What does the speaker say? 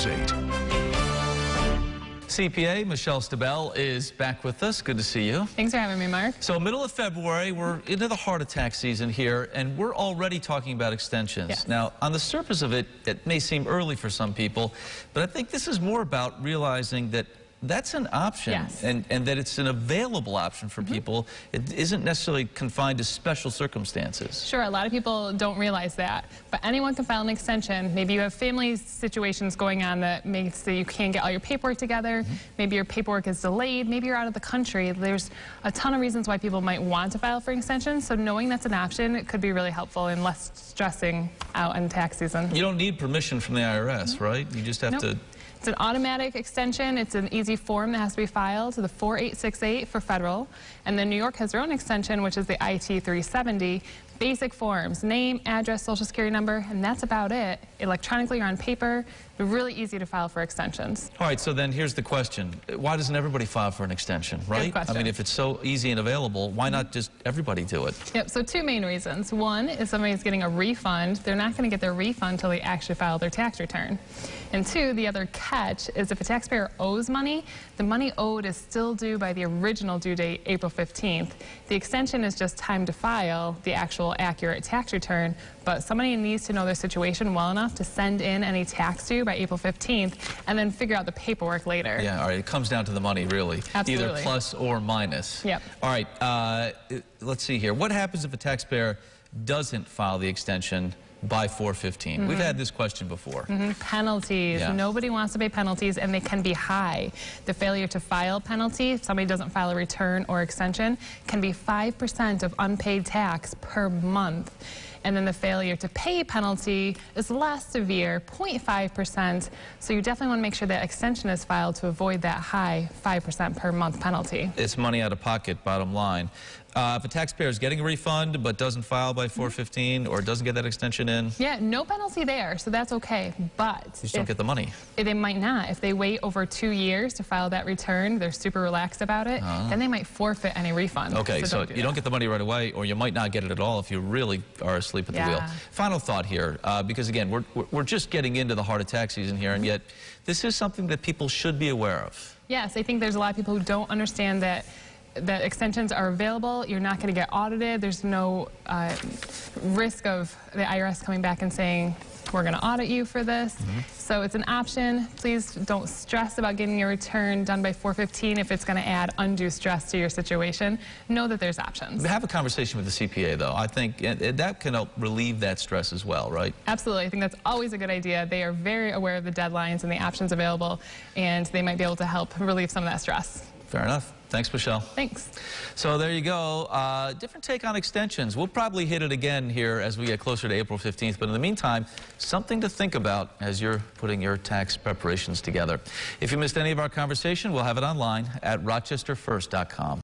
8. CPA Michelle Staebell is back with us. Good to see you. Thanks for having me, Mark. So middle of February, we're into the heart attack season here, and we're already talking about extensions. Yes. Now, on the surface of it, it may seem early for some people, but I think this is more about realizing that that's an option, yes, and that it's an available option for people. It isn't necessarily confined to special circumstances. Sure, a lot of people don't realize that, but anyone can file an extension. Maybe you have family situations going on that makes that you can't get all your paperwork together. Maybe your paperwork is delayed. Maybe you're out of the country. There's a ton of reasons why people might want to file for an extension, so knowing that's an option, it could be really helpful and less stressing out in tax season. You don't need permission from the IRS, right? You just have to... It's an automatic extension. It's an easy form that has to be filed to the 4868 for federal. And then New York has their own extension, which is the IT 370. Basic forms, name, address, social security number, and that's about it. Electronically or on paper, they're really easy to file for extensions. All right, so then here's the question. Why doesn't everybody file for an extension, right? Good question. I mean, if it's so easy and available, why not just everybody do it? Yep, so two main reasons. One is somebody's getting a refund. They're not going to get their refund until they actually file their tax return. And two, the other catch is if a taxpayer owes money, the money owed is still due by the original due date, April 15th. The extension is just time to file the actual accurate tax return, but somebody needs to know their situation well enough to send in any tax due by April 15th and then figure out the paperwork later. Yeah, all right, it comes down to the money, really. Absolutely. Either plus or minus. Yep. All right, let's see here. What happens if a taxpayer doesn't file the extension by 4/15? We've had this question before. Penalties. Yeah. Nobody wants to pay penalties, and they can be high. The failure to file penalty, if somebody doesn't file a return or extension, can be 5% of unpaid tax per month. And then the failure to pay penalty is less severe, 0.5%. So you definitely want to make sure that extension is filed to avoid that high 5% per month penalty. It's money out of pocket, bottom line. If a taxpayer is getting a refund but doesn't file by 4/15 or doesn't get that extension in, yeah, no penalty there, so that's okay. But you just don't get the money. They might not. If they wait over 2 years to file that return, they're super relaxed about it, then they might forfeit any refund. Okay, so you don't get the money right away, or you might not get it at all if you really are asleep at the wheel. Final thought here, because again, we're just getting into the heart attack season here, and yet this is something that people should be aware of. Yes, I think there's a lot of people who don't understand that extensions are available. You're not going to get audited. There's no risk of the IRS coming back and saying, we're going to audit you for this. So it's an option. Please don't stress about getting your return done by 4/15 if it's going to add undue stress to your situation. Know that there's options. Have a conversation with the CPA, though. I think that can help relieve that stress as well, right? Absolutely. I think that's always a good idea. They are very aware of the deadlines and the options available, and they might be able to help relieve some of that stress. Fair enough. Thanks, Michelle. Thanks. So there you go. Different take on extensions. We'll probably hit it again here as we get closer to April 15th. But in the meantime, something to think about as you're putting your tax preparations together. If you missed any of our conversation, we'll have it online at rochesterfirst.com.